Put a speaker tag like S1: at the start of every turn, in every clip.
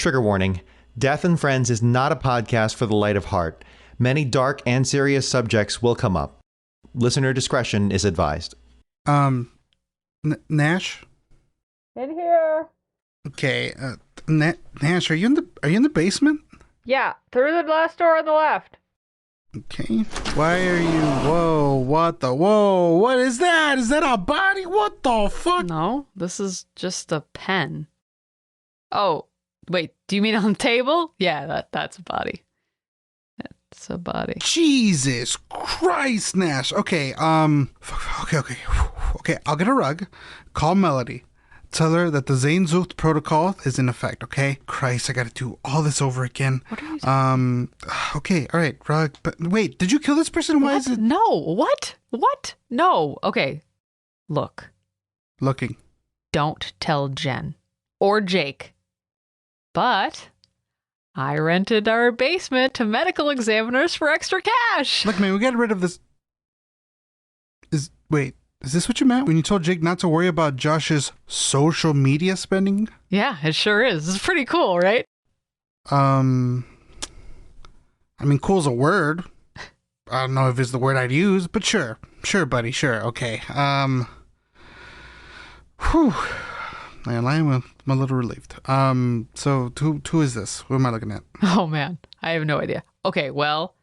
S1: Trigger warning. Death and Friends is not a podcast for the light of heart. Many dark and serious subjects will come up. Listener discretion is advised.
S2: Nash?
S3: In here.
S2: Okay, Nash, are you in the basement?
S3: Yeah, through the last door on the left.
S2: Okay. Why are you... Whoa, what is that? Is that a body? What the fuck?
S3: No, this is just a pen. Oh, wait, do you mean on the table? Yeah, that's a body. It's a body.
S2: Jesus Christ, Nash. Okay, okay, I'll get a rug. Call Melody. Tell her that the Zahnzucht protocol is in effect, okay? Christ, I gotta do all this over again.
S3: What are you saying?
S2: Okay, all right, rug. But wait, did you kill this person? Why is it...
S3: No, what? What? No, okay. Look.
S2: Looking.
S3: Don't tell Jen. Or Jake. But I rented our basement to medical examiners for extra cash.
S2: Look, man, we got rid of this... Is this what you meant when you told Jake not to worry about Josh's social media spending?
S3: Yeah, it sure is. It's pretty cool, right?
S2: I mean, cool's a word. I don't know if it's the word I'd use, but sure. Sure, buddy, sure, okay. Whew. I'm a little relieved. So who is this? Who am I looking at?
S3: Oh, man. I have no idea. Okay, well,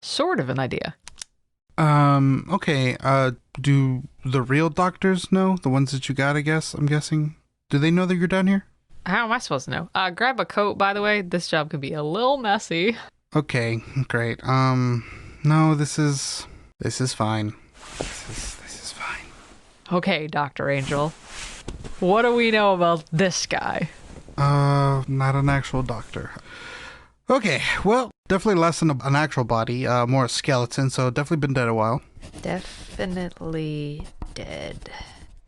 S3: sort of an idea.
S2: Okay, do the real doctors know? The ones that you got, I guess, I'm guessing? Do they know that you're down here?
S3: How am I supposed to know? Grab a coat, by the way. This job could be a little messy.
S2: Okay, great. No, this is fine. This is fine.
S3: Okay, Dr. Angel. What do we know about this guy?
S2: Not an actual doctor. Okay, well, definitely less than an actual body, more a skeleton, so definitely been dead a while.
S3: Definitely dead.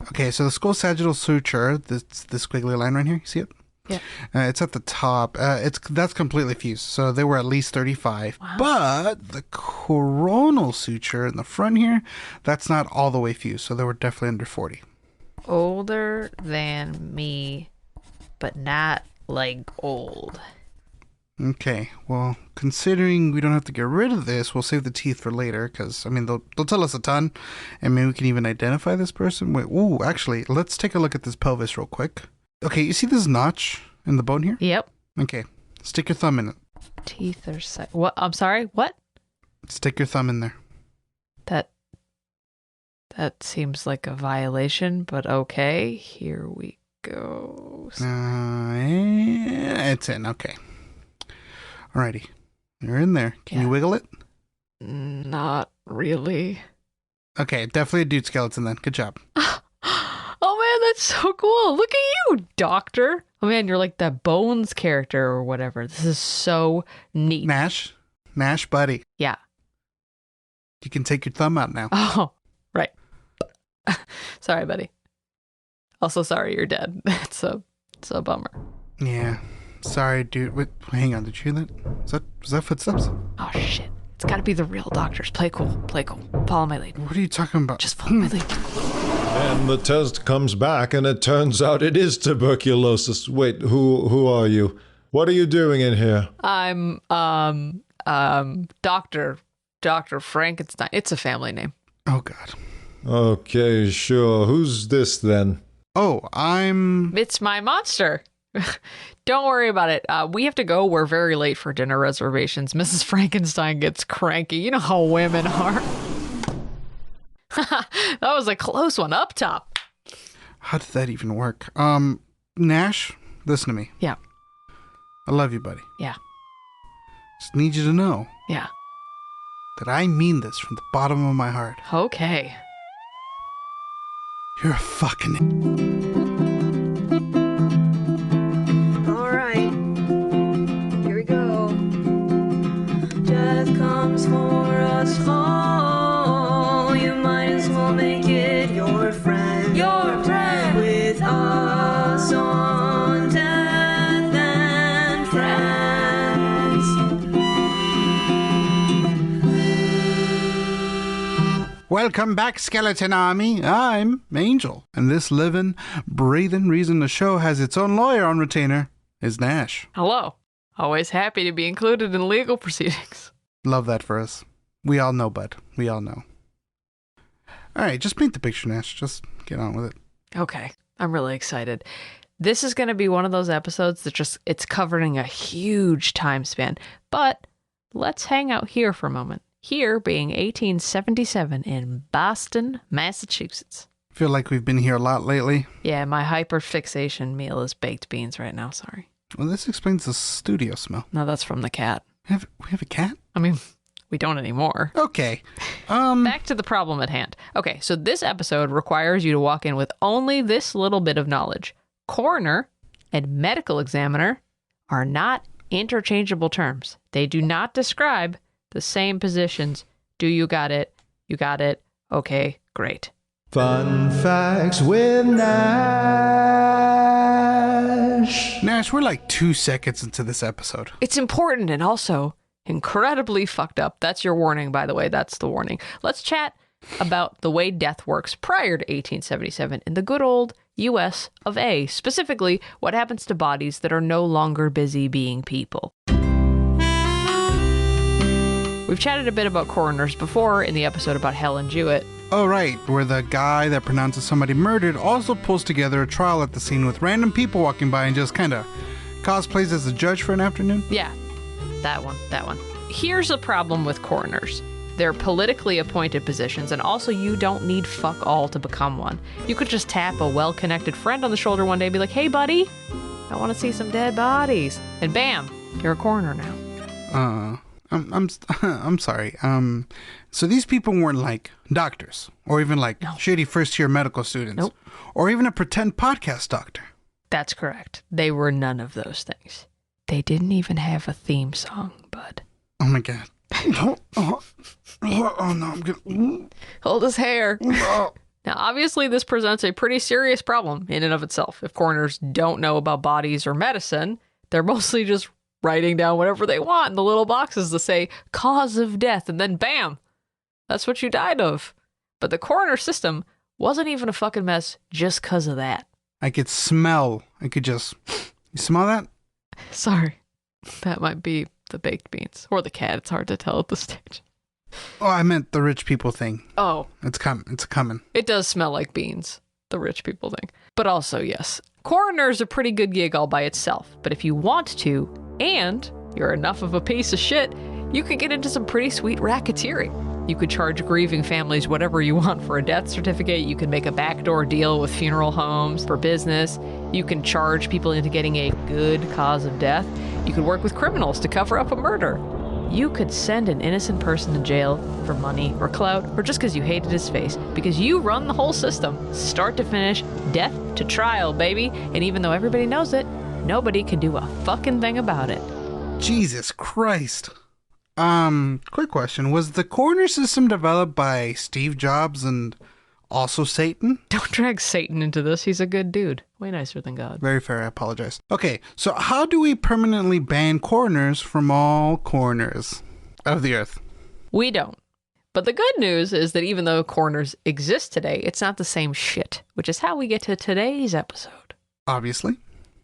S2: Okay, so the skull sagittal suture, this squiggly line right here, you see it?
S3: Yeah.
S2: It's at the top. That's completely fused, so they were at least 35.
S3: Wow.
S2: But the coronal suture in the front here, that's not all the way fused, so they were definitely under 40.
S3: Older than me, but not like old.
S2: Okay, well, considering we don't have to get rid of this, we'll save the teeth for later, because, I mean, they'll tell us a ton, and maybe we can even identify this person. Wait, ooh, actually, let's take a look at this pelvis real quick. Okay, you see this notch in the bone here?
S3: Yep.
S2: Okay, stick your thumb in it.
S3: Teeth are what? I'm sorry, what?
S2: Stick your thumb in there.
S3: That seems like a violation, but okay, here we go.
S2: It's in, okay. Alrighty, you're in there. Can you wiggle it?
S3: Not really.
S2: Okay, definitely a dude skeleton then. Good job.
S3: Oh man, that's so cool. Look at you, doctor. Oh man, you're like that Bones character or whatever. This is so neat.
S2: Nash, buddy.
S3: Yeah.
S2: You can take your thumb out now.
S3: Oh, right. Sorry, buddy. Also, sorry you're dead. It's a bummer.
S2: Yeah. Sorry, dude. Wait, hang on. Did you hear that? Was that footsteps?
S3: Oh, shit. It's got to be the real doctors. Play cool. Follow my lead.
S2: What are you talking about?
S3: Just follow my lead.
S4: And the test comes back, and it turns out it is tuberculosis. Wait, who are you? What are you doing in here?
S3: I'm, Dr. Frankenstein. It's a family name.
S2: Oh, God.
S4: Okay, sure. Who's this, then?
S2: Oh,
S3: It's my monster. Don't worry about it. We have to go. We're very late for dinner reservations. Mrs. Frankenstein gets cranky. You know how women are. That was a close one up top.
S2: How did that even work? Nash, listen to me.
S3: Yeah.
S2: I love you, buddy.
S3: Yeah.
S2: Just need you to know.
S3: Yeah.
S2: That I mean this from the bottom of my heart.
S3: Okay.
S2: You're a fucking...
S5: Alright. Here we go. Death comes for us all. You might as well make it your friend. Your friend. With us on Death and Friends.
S2: Welcome back, Skeleton Army. I'm Angel, and this living, breathing reason the show has its own lawyer on retainer is Nash.
S3: Hello. Always happy to be included in legal proceedings.
S2: Love that for us. We all know, bud. We all know. All right, just paint the picture, Nash. Just get on with it.
S3: Okay. I'm really excited. This is going to be one of those episodes that it's covering a huge time span. But let's hang out here for a moment. Here being 1877 in Boston, Massachusetts.
S2: Feel like we've been here a lot lately.
S3: Yeah, my hyperfixation meal is baked beans right now. Sorry.
S2: Well, this explains the studio smell.
S3: No, that's from the cat.
S2: We have a cat?
S3: I mean, we don't anymore.
S2: Okay.
S3: Back to the problem at hand. Okay, so this episode requires you to walk in with only this little bit of knowledge. Coroner and medical examiner are not interchangeable terms. They do not describe the same positions. Do you got it? You got it. Okay, great.
S1: Fun facts with Nash.
S2: Nash, we're like 2 seconds into this episode.
S3: It's important and also incredibly fucked up. That's your warning, by the way. That's the warning. Let's chat about the way death works prior to 1877 in the good old US of A. Specifically, what happens to bodies that are no longer busy being people. We've chatted a bit about coroners before in the episode about Helen Jewett.
S2: Oh, right, where the guy that pronounces somebody murdered also pulls together a trial at the scene with random people walking by and just kind of cosplays as a judge for an afternoon.
S3: Yeah, that one. Here's the problem with coroners. They're politically appointed positions, and also you don't need fuck all to become one. You could just tap a well-connected friend on the shoulder one day and be like, hey, buddy, I want to see some dead bodies. And bam, you're a coroner now.
S2: I'm sorry. So these people weren't like doctors or even like shitty first-year medical students.
S3: Nope.
S2: Or even a pretend podcast doctor.
S3: That's correct. They were none of those things. They didn't even have a theme song, bud.
S2: Oh my God. Oh no, I'm gonna...
S3: Hold his hair. Now, obviously, this presents a pretty serious problem in and of itself. If coroners don't know about bodies or medicine, they're mostly just writing down whatever they want in the little boxes to say cause of death, and then bam, that's what you died of. But the coroner system wasn't even a fucking mess just because of that.
S2: I could smell. You smell that?
S3: Sorry. That might be the baked beans. Or the cat. It's hard to tell at this stage.
S2: Oh, I meant the rich people thing.
S3: Oh.
S2: It's coming.
S3: It does smell like beans. The rich people thing. But also, yes. Coroner's a pretty good gig all by itself. But if you want to, and you're enough of a piece of shit, you could get into some pretty sweet racketeering. You could charge grieving families whatever you want for a death certificate. You can make a backdoor deal with funeral homes for business. You can charge people into getting a good cause of death. You could work with criminals to cover up a murder. You could send an innocent person to jail for money or clout or just because you hated his face, because you run the whole system, start to finish, death to trial, baby. And even though everybody knows it, nobody can do a fucking thing about it.
S2: Jesus Christ. Quick question. Was the coroner system developed by Steve Jobs and also Satan?
S3: Don't drag Satan into this. He's a good dude. Way nicer than God.
S2: Very fair. I apologize. Okay, so how do we permanently ban coroners from all corners of the earth?
S3: We don't. But the good news is that even though coroners exist today, it's not the same shit, which is how we get to today's episode.
S2: Obviously.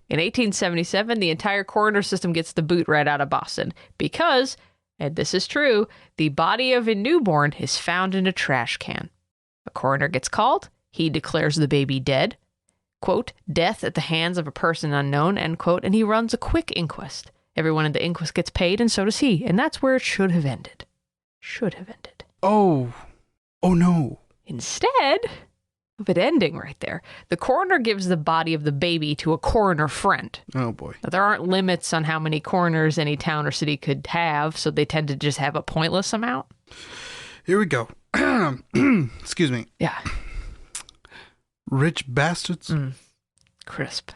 S3: In 1877, the entire coroner system gets the boot right out of Boston because, and this is true, the body of a newborn is found in a trash can. A coroner gets called. He declares the baby dead. Quote, death at the hands of a person unknown, end quote, and he runs a quick inquest. Everyone in the inquest gets paid, and so does he. And that's where it should have ended. Should have ended.
S2: Oh no.
S3: Instead of it ending right there, the coroner gives the body of the baby to a coroner friend.
S2: Oh boy.
S3: Now, there aren't limits on how many coroners any town or city could have, so they tend to just have a pointless amount.
S2: Here we go. Excuse me.
S3: Yeah.
S2: Rich bastards.
S3: Crisp.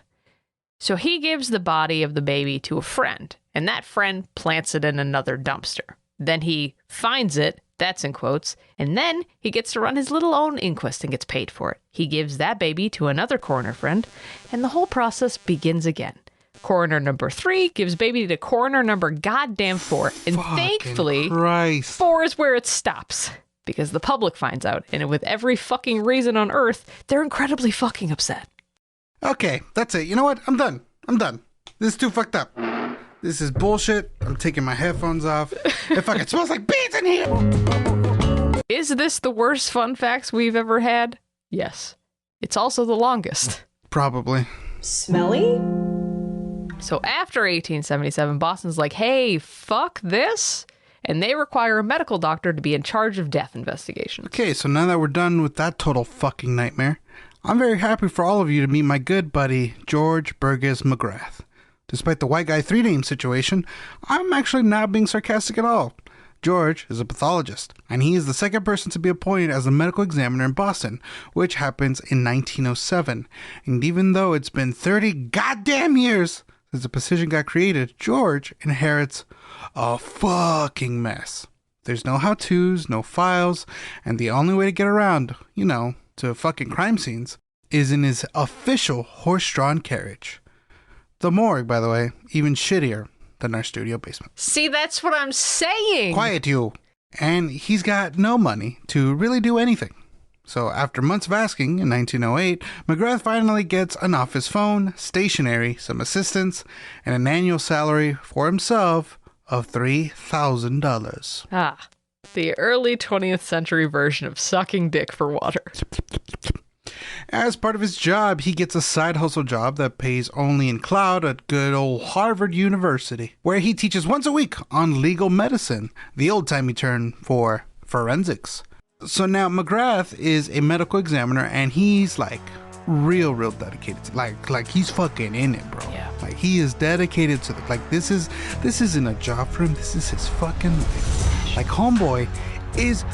S3: So he gives the body of the baby to a friend, and that friend plants it in another dumpster. Then he finds it, that's in quotes, and then he gets to run his little own inquest and gets paid for it. He gives that baby to another coroner friend, and the whole process begins again. Coroner number 3 gives baby to coroner number goddamn 4, and thankfully,
S2: Christ.
S3: 4 is where it stops. Because the public finds out, and with every fucking reason on earth, they're incredibly fucking upset.
S2: Okay, that's it. You know what? I'm done. This is too fucked up. This is bullshit. I'm taking my headphones off. It fucking smells like beans in here.
S3: Is this the worst fun facts we've ever had? Yes. It's also the longest.
S2: Probably.
S5: Smelly?
S3: So after 1877, Boston's like, hey, fuck this. And they require a medical doctor to be in charge of death investigations.
S2: Okay, so now that we're done with that total fucking nightmare, I'm very happy for all of you to meet my good buddy, George Burgess McGrath. Despite the white guy 3-name situation, I'm actually not being sarcastic at all. George is a pathologist, and he is the second person to be appointed as a medical examiner in Boston, which happens in 1907. And even though it's been 30 goddamn years since the position got created, George inherits a fucking mess. There's no how-tos, no files, and the only way to get around, to fucking crime scenes is in his official horse-drawn carriage. The morgue, by the way, even shittier than our studio basement.
S3: See, that's what I'm saying.
S2: Quiet, you. And he's got no money to really do anything. So after months of asking, in 1908, McGrath finally gets an office phone, stationery, some assistants, and an annual salary for himself of $3,000.
S3: Ah, the early 20th century version of sucking dick for water.
S2: As part of his job, he gets a side hustle job that pays only in cloud at good old Harvard University, where he teaches once a week on legal medicine, the old-timey term for forensics. So now McGrath is a medical examiner, and he's like real dedicated. Like he's fucking in it, bro.
S3: Yeah.
S2: Like he is dedicated to this isn't a job for him. This is his fucking life. Like homeboy is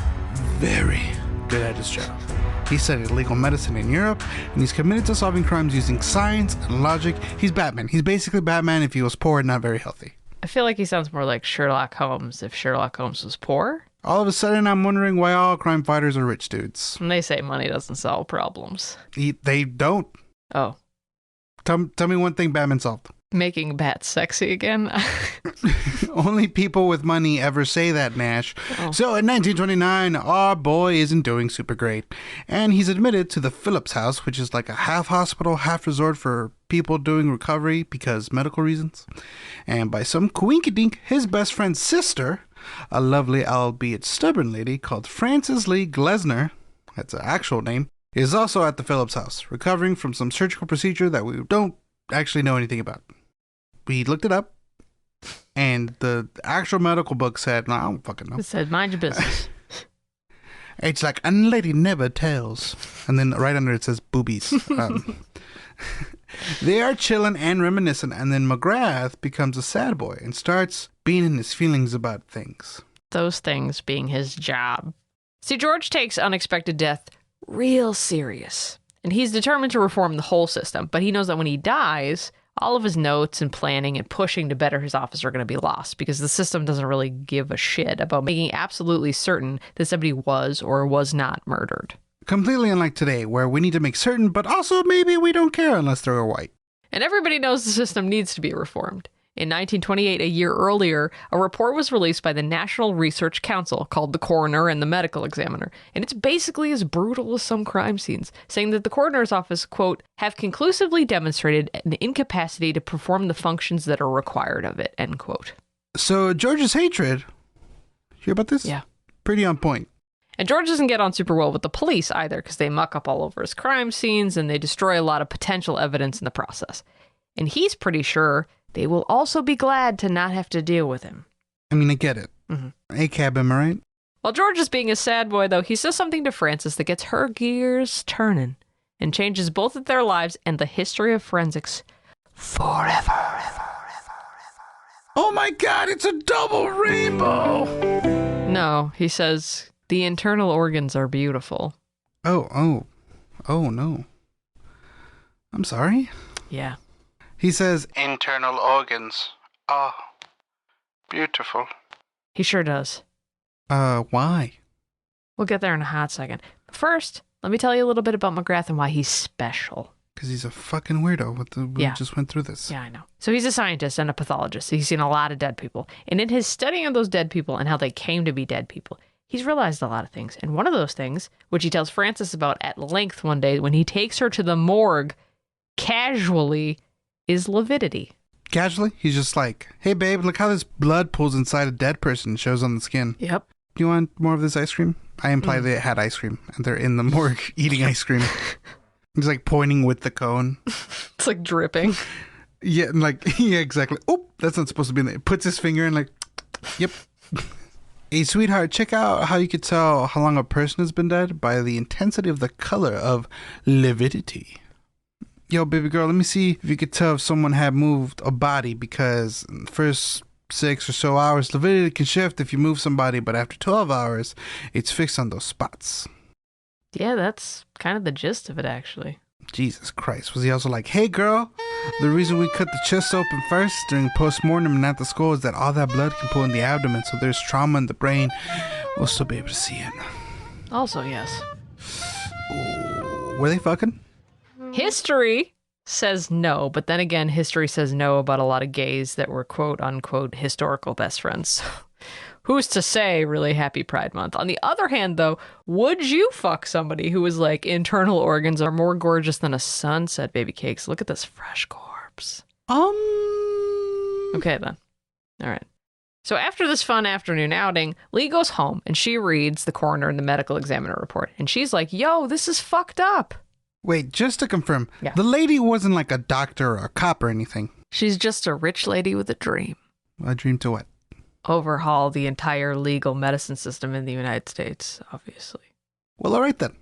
S2: very good at his job. He studied legal medicine in Europe, and he's committed to solving crimes using science and logic. He's Batman. He's basically Batman if he was poor and not very healthy.
S3: I feel like he sounds more like Sherlock Holmes if Sherlock Holmes was poor.
S2: All of a sudden, I'm wondering why all crime fighters are rich dudes.
S3: And they say money doesn't solve problems.
S2: They don't.
S3: Oh.
S2: Tell me one thing Batman solved.
S3: Making bats sexy again?
S2: Only people with money ever say that, Nash.
S3: Oh.
S2: So in 1929, our boy isn't doing super great. And he's admitted to the Phillips House, which is like a half hospital, half resort for people doing recovery because medical reasons. And by some coinkydink, his best friend's sister, a lovely albeit stubborn lady called Frances Lee Glesner, that's an actual name, is also at the Phillips House, recovering from some surgical procedure that we don't actually know anything about. We looked it up, and the actual medical book said, no, I don't fucking know.
S3: It said, mind your business.
S2: It's like, a lady never tells. And then right under it says boobies. They are chilling and reminiscing, and then McGrath becomes a sad boy and starts being in his feelings about things.
S3: Those things being his job. See, George takes unexpected death real serious, and he's determined to reform the whole system, but he knows that when he dies, all of his notes and planning and pushing to better his office are going to be lost because the system doesn't really give a shit about making absolutely certain that somebody was or was not murdered.
S2: Completely unlike today, where we need to make certain, but also maybe we don't care unless they're white.
S3: And everybody knows the system needs to be reformed. In 1928, a year earlier, a report was released by the National Research Council called The Coroner and the Medical Examiner, and it's basically as brutal as some crime scenes, saying that the coroner's office, quote, have conclusively demonstrated an incapacity to perform the functions that are required of it, end quote.
S2: So George's hatred, hear about this?
S3: Yeah.
S2: Pretty on point.
S3: And George doesn't get on super well with the police either, because they muck up all over his crime scenes and they destroy a lot of potential evidence in the process. And he's pretty sure they will also be glad to not have to deal with him.
S2: I mean, I get it.
S3: Mm-hmm.
S2: ACAB, am I right?
S3: While George is being a sad boy, though, he says something to Frances that gets her gears turning and changes both of their lives and the history of forensics forever.
S2: Oh my god, it's a double rainbow!
S3: No, he says, the internal organs are beautiful.
S2: Oh no. I'm sorry?
S3: Yeah.
S2: He says, internal organs. Oh, beautiful.
S3: He sure does.
S2: Why?
S3: We'll get there in a hot second. But first, let me tell you a little bit about McGrath and why he's special.
S2: Because he's a fucking weirdo. We just went through this.
S3: Yeah, I know. So he's a scientist and a pathologist. He's seen a lot of dead people. And in his studying of those dead people and how they came to be dead people, he's realized a lot of things. And one of those things, which he tells Frances about at length one day when he takes her to the morgue casually, is lividity.
S2: Casually, he's just like, hey, babe, look how this blood pools inside a dead person and shows on the skin.
S3: Yep.
S2: Do you want more of this ice cream? I imply they had ice cream, and they're in the morgue eating ice cream. He's like pointing with the cone.
S3: It's like dripping.
S2: Yeah, and like, yeah, exactly. Oh, that's not supposed to be in there. Puts his finger in like, yep. Hey, sweetheart, check out how you could tell how long a person has been dead by the intensity of the color of lividity. Yo, baby girl, let me see if you could tell if someone had moved a body, because in the first 6 or so hours, lividity can shift if you move somebody, but after 12 hours, it's fixed on those spots.
S3: Yeah, that's kind of the gist of it, actually.
S2: Jesus Christ. Was he also like, hey, girl, the reason we cut the chest open first during post-mortem and not the skull is that all that blood can pull in the abdomen, so there's trauma in the brain. We'll still be able to see it.
S3: Also, yes.
S2: Ooh, were they fucking?
S3: History says no, but then again, history says no about a lot of gays that were quote-unquote historical best friends. Who's to say, really happy Pride Month? On the other hand, though, would you fuck somebody who was like, internal organs are more gorgeous than a sunset, baby cakes? Look at this fresh corpse. Okay, then. All right. So after this fun afternoon outing, Lee goes home and she reads the coroner and the medical examiner report. And she's like, yo, this is fucked up.
S2: Wait, just to confirm,
S3: Yeah.
S2: the lady wasn't like a doctor or a cop or anything.
S3: She's just a rich lady with a dream.
S2: A dream to what?
S3: Overhaul the entire legal medicine system in the United States, obviously.
S2: Well, all right then.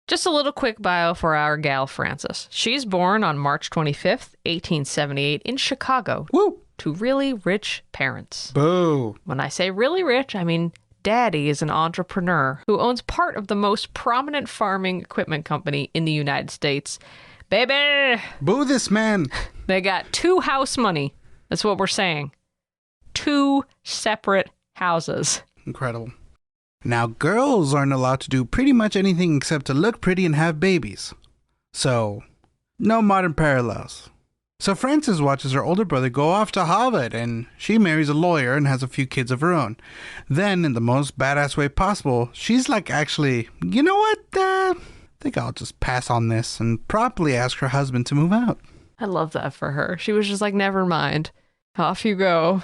S3: Just a little quick bio for our gal Frances. She's born on March 25th, 1878 in Chicago
S2: Woo!
S3: to really rich parents.
S2: Boo.
S3: When I say really rich, I mean Daddy is an entrepreneur who owns part of the most prominent farming equipment company in the United States. Baby!
S2: Boo this man.
S3: They got 2 house money. That's what we're saying. 2 separate houses.
S2: Incredible. Now, girls aren't allowed to do pretty much anything except to look pretty and have babies. So, no modern parallels. So Frances watches her older brother go off to Harvard, and she marries a lawyer and has a few kids of her own. Then, in the most badass way possible, she's like, actually, you know what? I think I'll just pass on this and promptly ask her husband to move out.
S3: I love that for her. She was just like, never mind. Off you go.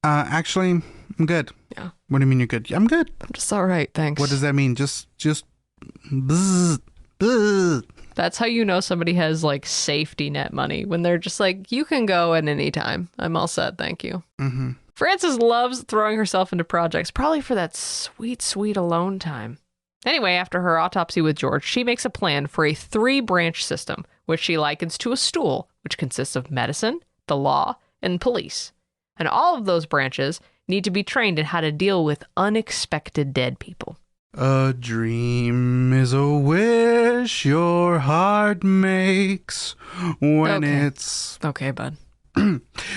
S2: Actually, I'm good.
S3: Yeah.
S2: What do you mean you're good? I'm good.
S3: I'm just all right, thanks.
S2: What does that mean? Just bzz, bzz.
S3: That's how you know somebody has like safety net money, when they're just like, you can go at any time. I'm all set, thank you.
S2: Mm-hmm.
S3: Frances loves throwing herself into projects, probably for that sweet, sweet alone time. Anyway, after her autopsy with George, she makes a plan for a 3-branch system, which she likens to a stool, which consists of medicine, the law, and police. And all of those branches need to be trained in how to deal with unexpected dead people.
S2: A dream is a wish your heart makes when it's...
S3: Okay, bud.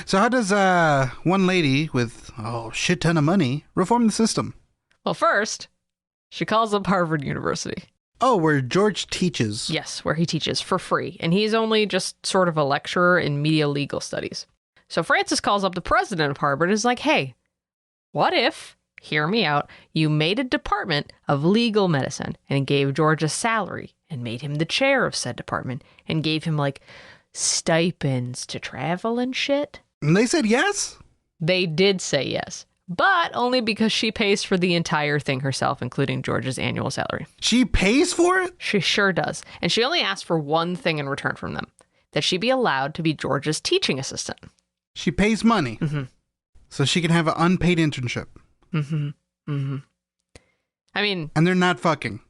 S2: So how does one lady with a shit ton of money reform the system?
S3: Well, first, she calls up Harvard University.
S2: Oh, where George teaches.
S3: Yes, where he teaches for free. And he's only just sort of a lecturer in media legal studies. So Frances calls up the president of Harvard and is like, hey, what if, hear me out, you made a department of legal medicine and gave George a salary and made him the chair of said department and gave him like stipends to travel and shit?
S2: And they said yes?
S3: They did say yes, but only because she pays for the entire thing herself, including George's annual salary.
S2: She pays for it?
S3: She sure does. And she only asked for one thing in return from them, that she be allowed to be George's teaching assistant.
S2: She pays money.
S3: Mm-hmm.
S2: So she can have an unpaid internship.
S3: Mm-hmm. Mm-hmm. I mean...
S2: And they're not fucking.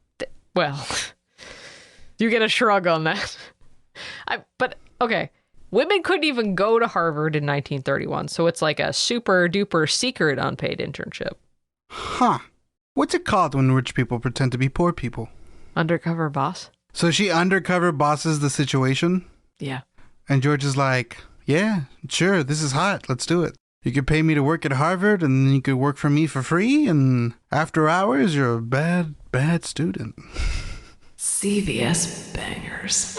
S3: Well, you get a shrug on that. But, okay. Women couldn't even go to Harvard in 1931, so it's like a super duper secret unpaid internship.
S2: Huh. What's it called when rich people pretend to be poor people?
S3: Undercover boss?
S2: So she undercover bosses the situation?
S3: Yeah.
S2: And George is like, yeah, sure, this is hot. Let's do it. You could pay me to work at Harvard, and then you could work for me for free, and after hours, you're a bad, bad student.
S3: CVS bangers.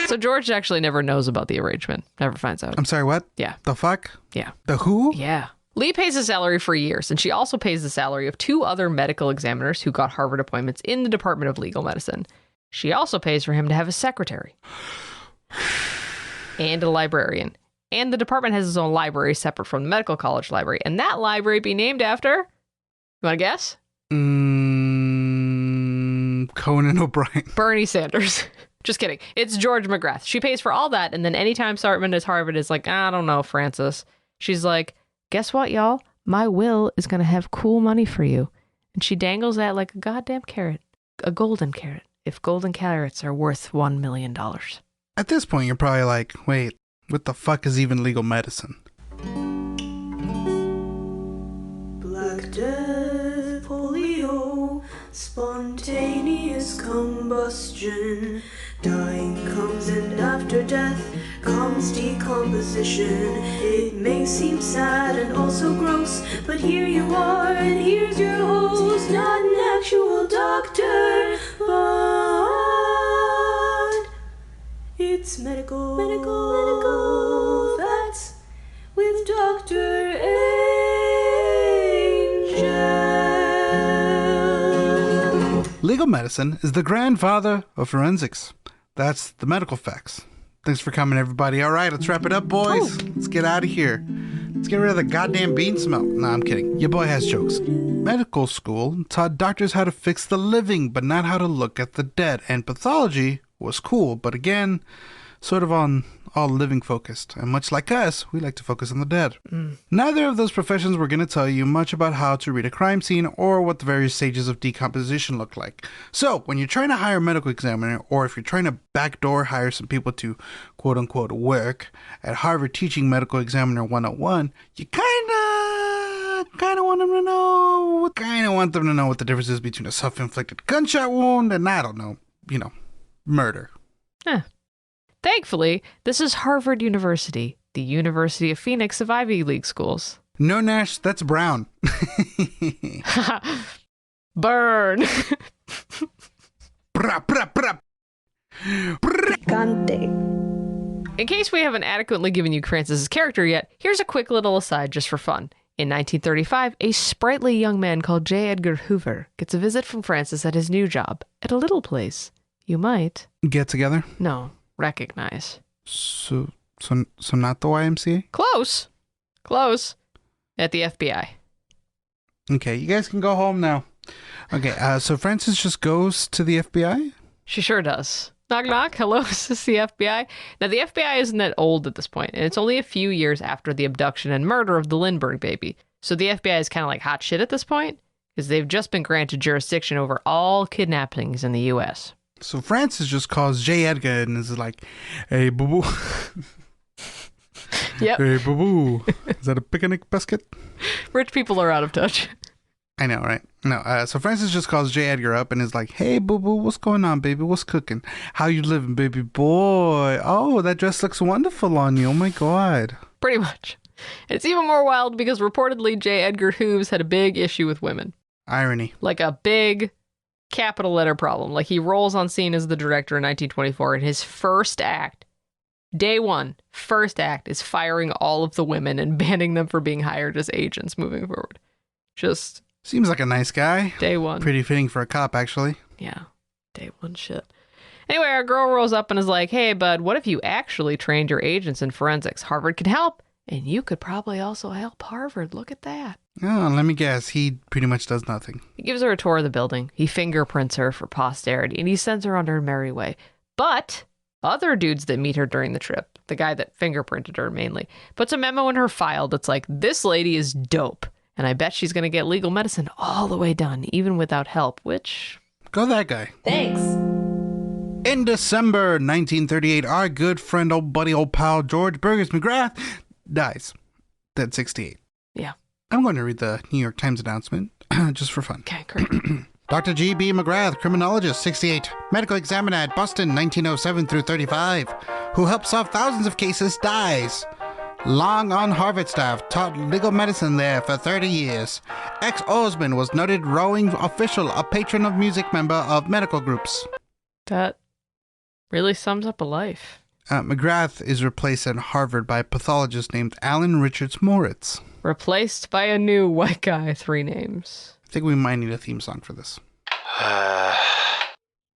S3: So George actually never knows about the arrangement. Never finds out.
S2: I'm sorry, what?
S3: Yeah.
S2: The fuck?
S3: Yeah.
S2: The who?
S3: Yeah. Lee pays his salary for years, and she also pays the salary of 2 other medical examiners who got Harvard appointments in the Department of Legal Medicine. She also pays for him to have a secretary and a librarian And the department has its own library separate from the medical college library. And that library be named after, you want to guess?
S2: Conan O'Brien.
S3: Bernie Sanders. Just kidding. It's George McGrath. She pays for all that. And then anytime Sartman at Harvard is like, I don't know, Francis. She's like, guess what, y'all? My will is going to have cool money for you. And she dangles that like a goddamn carrot. A golden carrot. If golden carrots are worth $1 million.
S2: At this point, you're probably like, wait, what the fuck is even legal medicine?
S5: Black Death, polio, spontaneous combustion. Dying comes, and after death comes decomposition. It may seem sad and also gross, but here you are, and here's your host. Not an actual doctor, but it's medical facts with Dr. Angel.
S2: Legal medicine is the grandfather of forensics. That's the medical facts. Thanks for coming, everybody. All right, let's wrap it up, boys. Let's get out of here. Let's get rid of the goddamn bean smell. Nah, I'm kidding. Your boy has jokes. Medical school taught doctors how to fix the living, but not how to look at the dead. And pathology was cool, but again, sort of on all living focused. And much like us, we like to focus on the dead. Neither of those professions were going to tell you much about how to read a crime scene or what the various stages of decomposition look like. So when you're trying to hire a medical examiner, or if you're trying to backdoor hire some people to quote unquote work at Harvard teaching medical examiner 101, you kind of want them to know what the difference is between a self-inflicted gunshot wound and, I don't know, murder.
S3: Thankfully, this is Harvard University, the University of Phoenix of Ivy League schools.
S2: No, Nash, that's Brown.
S3: Burn!
S5: Picante.
S3: In case we haven't adequately given you Francis's character yet, here's a quick little aside just for fun. In 1935, a sprightly young man called J. Edgar Hoover gets a visit from Francis at his new job at a little place you might...
S2: Get together?
S3: No, recognize.
S2: So not the YMCA?
S3: Close. At the FBI.
S2: Okay, you guys can go home now. Okay, so Francis just goes to the FBI?
S3: She sure does. Knock, knock. Hello, is this the FBI? Now, the FBI isn't that old at this point, and it's only a few years after the abduction and murder of the Lindbergh baby. So the FBI is kind of like hot shit at this point, because they've just been granted jurisdiction over all kidnappings in the U.S.
S2: So Francis just calls J. Edgar and is like, hey, boo-boo.
S3: Yep.
S2: Hey, boo-boo. Is that a picnic basket?
S3: Rich people are out of touch.
S2: I know, right? No, so Francis just calls J. Edgar up and is like, hey, boo-boo, what's going on, baby? What's cooking? How you living, baby boy? Oh, that dress looks wonderful on you. Oh, my God.
S3: Pretty much. It's even more wild because reportedly J. Edgar Hooves had a big issue with women.
S2: Irony.
S3: Like a big capital letter problem. Like he rolls on scene as the director in 1924 and his first act, day one, first act is firing all of the women and banning them for being hired as agents moving forward. Just...
S2: Seems like a nice guy.
S3: Day one.
S2: Pretty fitting for a cop, actually.
S3: Yeah. Day one shit. Anyway, our girl rolls up and is like, hey, bud, what if you actually trained your agents in forensics? Harvard can help. And you could probably also help Harvard. Look at that.
S2: Oh, let me guess. He pretty much does nothing.
S3: He gives her a tour of the building. He fingerprints her for posterity. And he sends her on her merry way. But other dudes that meet her during the trip, the guy that fingerprinted her mainly, puts a memo in her file that's like, this lady is dope. And I bet she's going to get legal medicine all the way done, even without help, which...
S2: Go that guy.
S5: Thanks.
S2: In December 1938, our good friend, old buddy, old pal, George Burgess McGrath, dies. Dead 68.
S3: Yeah.
S2: I'm going to read the New York Times announcement, just for fun.
S3: Okay, great.
S2: Dr. G.B. McGrath, criminologist, 68, medical examiner at Boston, 1907 through 35, who helped solve thousands of cases, dies. Long on Harvard staff, taught legal medicine there for 30 years. Ex-oarsman was noted rowing official, a patron of music, member of medical groups.
S3: That really sums up a life.
S2: McGrath is replaced at Harvard by a pathologist named Alan Richards Moritz.
S3: Replaced by a new white guy, 3 names.
S2: I think we might need a theme song for this.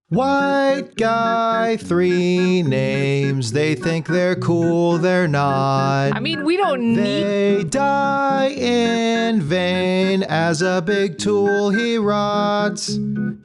S1: White guy, 3 names. They think they're cool, they're not.
S3: I mean, we don't need...
S1: They die in vain. As a big tool he rots.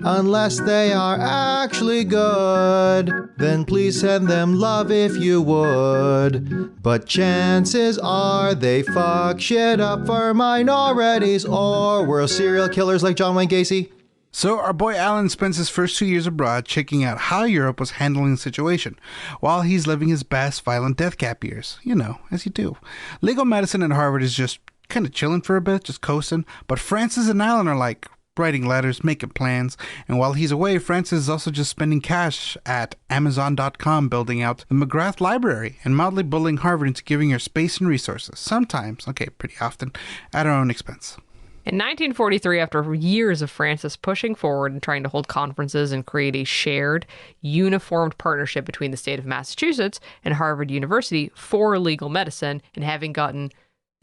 S1: Unless they are actually good, then please send them love if you would. But chances are they fuck shit up for minorities or were serial killers like John Wayne Gacy.
S2: So our boy Alan spends his first 2 years abroad checking out how Europe was handling the situation, while he's living his best violent death cap years. You know, as you do. Legal medicine at Harvard is just kind of chilling for a bit, just coasting, but Francis and Alan are like writing letters, making plans, and while he's away, Francis is also just spending cash at Amazon.com building out the McGrath Library and mildly bullying Harvard into giving her space and resources, sometimes, okay, pretty often, at her own expense.
S3: In 1943, after years of Francis pushing forward and trying to hold conferences and create a shared, uniformed partnership between the state of Massachusetts and Harvard University for legal medicine, and having gotten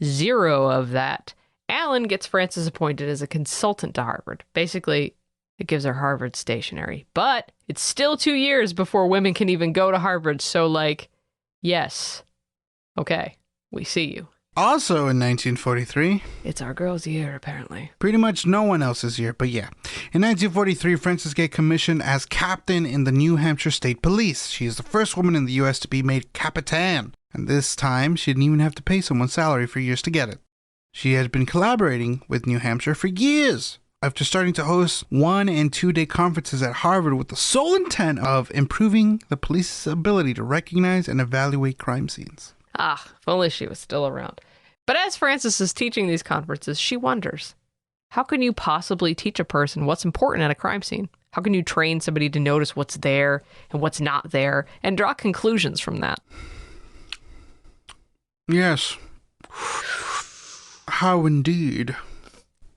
S3: 0 of that, Alan gets Francis appointed as a consultant to Harvard. Basically, it gives her Harvard stationery. But it's still 2 years before women can even go to Harvard, so yes, okay, we see you.
S2: Also in 1943,
S3: it's our girl's year, apparently.
S2: Pretty much no one else's year, but yeah. In 1943, Frances gets commissioned as captain in the New Hampshire State Police. She is the first woman in the U.S. to be made Capitan. And this time, she didn't even have to pay someone's salary for years to get it. She had been collaborating with New Hampshire for years, after starting to host 1- and 2-day conferences at Harvard with the sole intent of improving the police's ability to recognize and evaluate crime scenes.
S3: Ah, if only she was still around. But as Frances is teaching these conferences, she wonders, how can you possibly teach a person what's important at a crime scene? How can you train somebody to notice what's there and what's not there and draw conclusions from that?
S2: Yes. How indeed.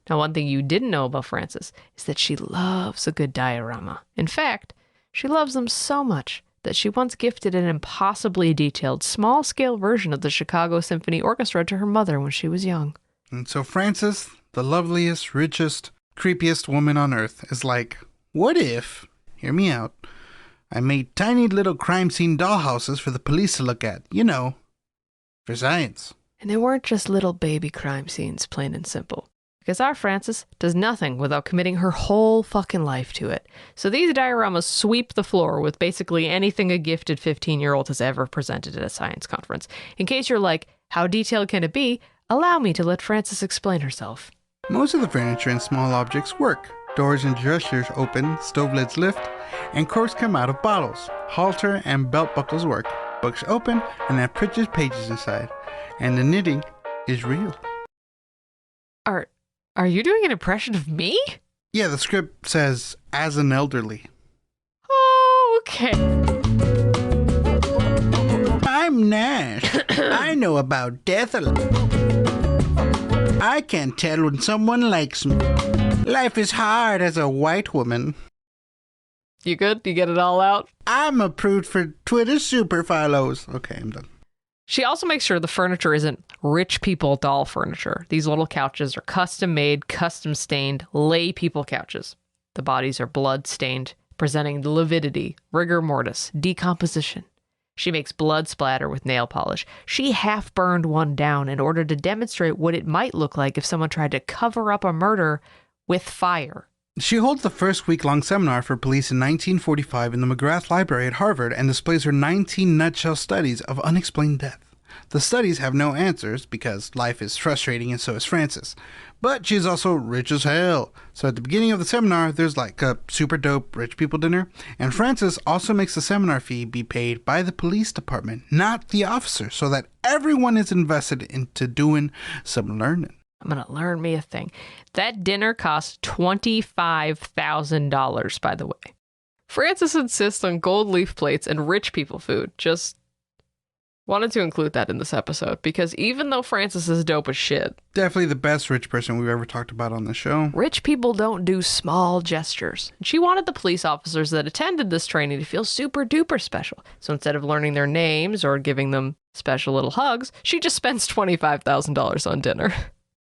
S3: Now, one thing you didn't know about Frances is that she loves a good diorama. In fact, she loves them so much that she once gifted an impossibly detailed, small-scale version of the Chicago Symphony Orchestra to her mother when she was young.
S2: And so Frances, the loveliest, richest, creepiest woman on earth, is like, what if, hear me out, I made tiny little crime scene dollhouses for the police to look at, you know, for science.
S3: And they weren't just little baby crime scenes, plain and simple. Because our Frances does nothing without committing her whole fucking life to it. So these dioramas sweep the floor with basically anything a gifted 15-year-old has ever presented at a science conference. In case you're like, how detailed can it be? Allow me to let Frances explain herself.
S2: Most of the furniture and small objects work. Doors and dressers open, stove lids lift, and corks come out of bottles. Halter and belt buckles work. Books open and have printed pages inside. And the knitting is real.
S3: Are you doing an impression of me?
S2: Yeah, the script says, as an elderly.
S3: Oh, okay.
S2: I'm Nash. I know about death a lot. I can tell when someone likes me. Life is hard as a white woman.
S3: You good? You get it all out?
S2: I'm approved for Twitter super follows. Okay, I'm done.
S3: She also makes sure the furniture isn't rich people doll furniture. These little couches are custom made, custom stained, lay people couches. The bodies are blood stained, presenting lividity, rigor mortis, decomposition. She makes blood splatter with nail polish. She half burned one down in order to demonstrate what it might look like if someone tried to cover up a murder with fire.
S2: She holds the first week-long seminar for police in 1945 in the McGrath Library at Harvard and displays her 19 nutshell studies of unexplained death. The studies have no answers because life is frustrating and so is Frances. But she's also rich as hell. So at the beginning of the seminar, there's like a super dope rich people dinner. And Frances also makes the seminar fee be paid by the police department, not the officer, so that everyone is invested into doing some learning.
S3: I'm going to learn me a thing. That dinner cost $25,000, by the way. Frances insists on gold leaf plates and rich people food. Just wanted to include that in this episode, because even though Frances is dope as shit,
S2: definitely the best rich person we've ever talked about on the show,
S3: rich people don't do small gestures. She wanted the police officers that attended this training to feel super duper special. So instead of learning their names or giving them special little hugs, she just spends $25,000 on dinner.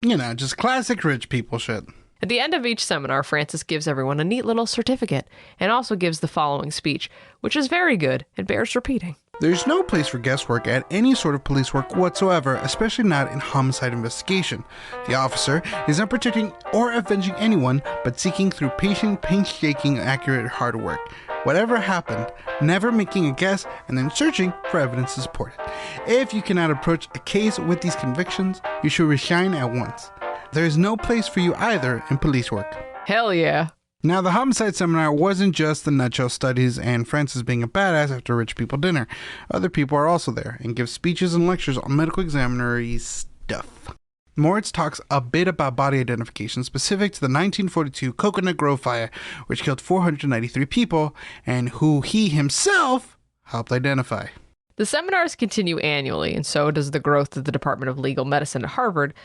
S2: You know, just classic rich people shit.
S3: At the end of each seminar, Francis gives everyone a neat little certificate and also gives the following speech, which is very good and bears repeating.
S2: There's no place for guesswork at any sort of police work whatsoever, especially not in homicide investigation. The officer is not protecting or avenging anyone, but seeking through patient, painstaking, accurate, hard work. Whatever happened, never making a guess and then searching for evidence to support it. If you cannot approach a case with these convictions, you should resign at once. There is no place for you either in police work.
S3: Hell yeah.
S2: Now, the homicide seminar wasn't just the nutshell studies and Francis being a badass after rich people dinner. Other people are also there and give speeches and lectures on medical examinery stuff. Moritz talks a bit about body identification specific to the 1942 Coconut Grove fire, which killed 493 people, and who he himself helped identify.
S3: The seminars continue annually, and so does the growth of the Department of Legal Medicine at Harvard,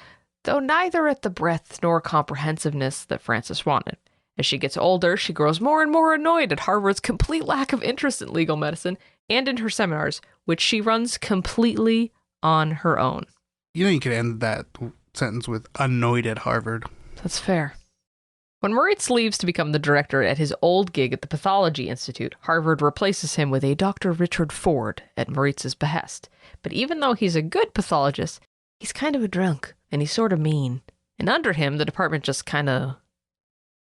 S3: though neither at the breadth nor comprehensiveness that Francis wanted. As she gets older, she grows more and more annoyed at Harvard's complete lack of interest in legal medicine and in her seminars, which she runs completely on her own.
S2: You know, you could end that sentence with annoyed at Harvard.
S3: That's fair. When Moritz leaves to become the director at his old gig at the Pathology Institute, Harvard replaces him with a Dr. Richard Ford at Moritz's behest. But even though he's a good pathologist, he's kind of a drunk, and he's sort of mean. And under him, the department just kind of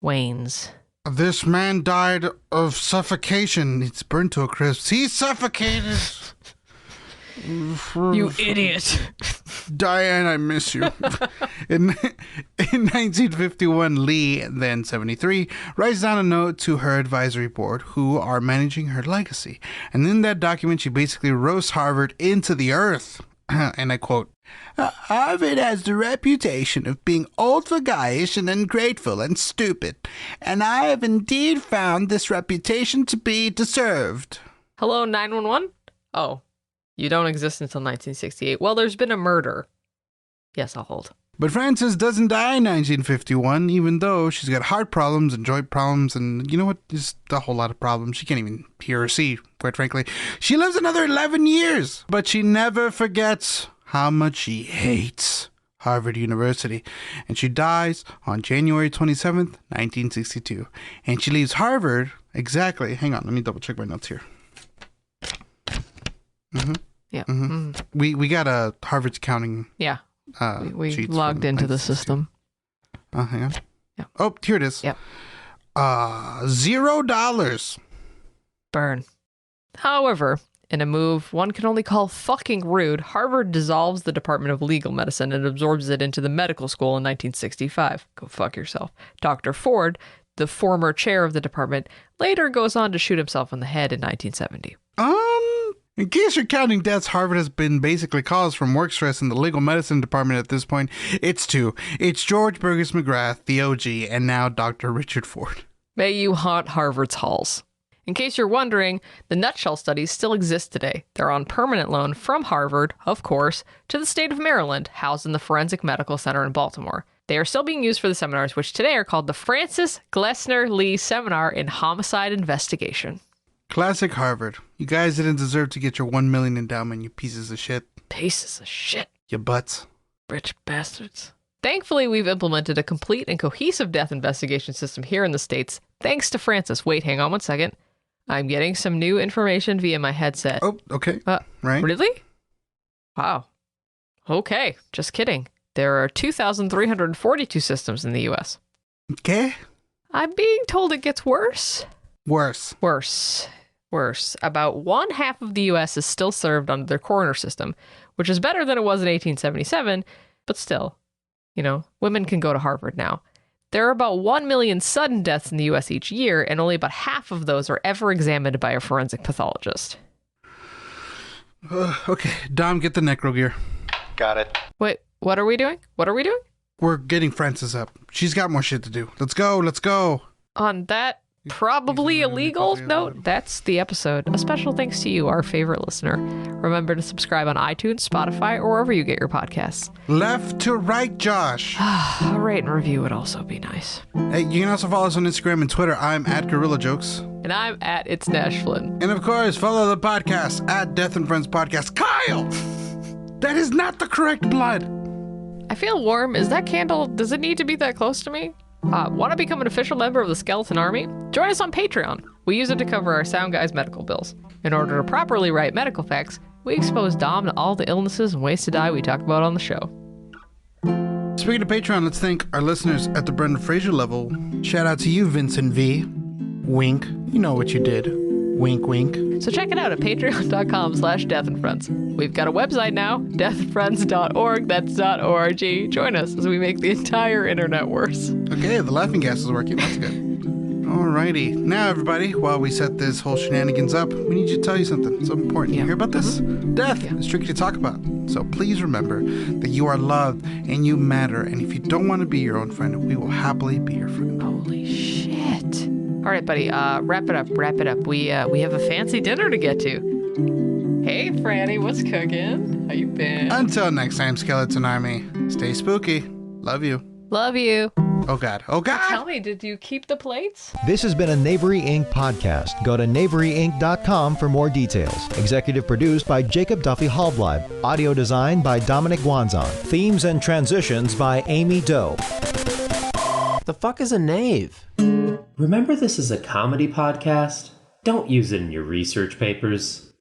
S3: wanes.
S2: This man died of suffocation. It's burned to a crisp. He suffocated.
S3: You idiot.
S2: Diane, I miss you. In 1951, Lee, then 73, writes down a note to her advisory board who are managing her legacy. And in that document, she basically roasts Harvard into the earth. And I quote, Harvard has the reputation of being old-fagaish and ungrateful and stupid, and I have indeed found this reputation to be deserved.
S3: Hello, 911? Oh, you don't exist until 1968. Well, there's been a murder. Yes, I'll hold.
S2: But Frances doesn't die in 1951, even though she's got heart problems and joint problems and, you know what, just a whole lot of problems. She can't even hear or see, quite frankly. She lives another 11 years, but she never forgets how much she hates Harvard University. And she dies on January 27th, 1962. And she leaves Harvard exactly, hang on, let me double check my notes here.
S3: Yeah.
S2: We got Harvard's accounting.
S3: Yeah. We
S2: sheets
S3: logged into the system.
S2: Hang on.
S3: Yeah.
S2: Oh, here it is.
S3: Yep.
S2: $0.
S3: Burn. However, in a move one can only call fucking rude, Harvard dissolves the Department of Legal Medicine and absorbs it into the medical school in 1965. Go fuck yourself. Dr. Ford, the former chair of the department, later goes on to shoot himself in the head in 1970.
S2: In case you're counting deaths Harvard has been basically caused from work stress in the legal medicine department at this point, it's two. It's George Burgess McGrath, the OG, and now Dr. Richard Ford.
S3: May you haunt Harvard's halls. In case you're wondering, the nutshell studies still exist today. They're on permanent loan from Harvard, of course, to the state of Maryland, housed in the Forensic Medical Center in Baltimore. They are still being used for the seminars, which today are called the Francis Glessner Lee Seminar in Homicide Investigation.
S2: Classic Harvard. You guys didn't deserve to get your $1 million endowment, you pieces of shit.
S3: Pieces of shit.
S2: You butts.
S3: Rich bastards. Thankfully, we've implemented a complete and cohesive death investigation system here in the States, thanks to Francis. Wait, hang on one second. I'm getting some new information via my headset.
S2: Oh, okay. Right.
S3: Really? Wow. Okay, just kidding. There are 2,342 systems in the U.S.
S2: Okay.
S3: I'm being told it gets worse.
S2: Worse.
S3: About one half of the U.S. is still served under their coroner system, which is better than it was in 1877, but still, women can go to Harvard now. There are about 1 million sudden deaths in the U.S. each year, and only about half of those are ever examined by a forensic pathologist.
S2: Okay, Dom, get the necro gear.
S4: Got it.
S3: Wait, what are we doing?
S2: We're getting Frances up. She's got more shit to do. Let's go.
S3: On that probably illegal note, that's the episode. A special thanks to you, our favorite listener. Remember to subscribe on iTunes, Spotify, or wherever you get your podcasts.
S2: Left to right, Josh.
S3: A rate and review would also be nice.
S2: Hey, you can also follow us on Instagram and Twitter. I'm at Gorilla Jokes.
S3: And I'm at It's Nash Flynn.
S2: And of course, follow the podcast at Death and Friends Podcast. Kyle! That is not the correct blood.
S3: I feel warm. Is that candle, does it need to be that close to me? Want to become an official member of the Skeleton Army? Join us on Patreon. We use it to cover our sound guy's medical bills. In order to properly write medical facts, we expose Dom to all the illnesses and ways to die we talk about on the show.
S2: Speaking of Patreon, let's thank our listeners at the Brendan Fraser level. Shout out to you, Vincent V. Wink. You know what you did. Wink, wink.
S3: So check it out at patreon.com/deathandfriends. We've got a website now, deathandfriends.org. That's .org. Join us as we make the entire internet worse.
S2: Okay, the laughing gas is working. That's good. Alrighty. Now, everybody, while we set this whole shenanigans up, we need to tell you something. It's important. You hear about this? Death is tricky to talk about. So please remember that you are loved and you matter. And if you don't want to be your own friend, we will happily be your friend.
S3: Holy shit. All right, buddy, wrap it up. We have a fancy dinner to get to. Hey, Franny, what's cooking? How you been?
S2: Until next time, Skeleton Army, stay spooky. Love you.
S3: Love you.
S2: Oh, God. Oh, God.
S3: Tell me, did you keep the plates?
S1: This has been a Knavery Inc. podcast. Go to knaveryinc.com for more details. Executive produced by Jacob Duffy Hallbleib. Audio design by Dominic Wanzon. Themes and transitions by Amy Doe.
S6: The fuck is a knave?
S7: Remember, this is a comedy podcast? Don't use it in your research papers.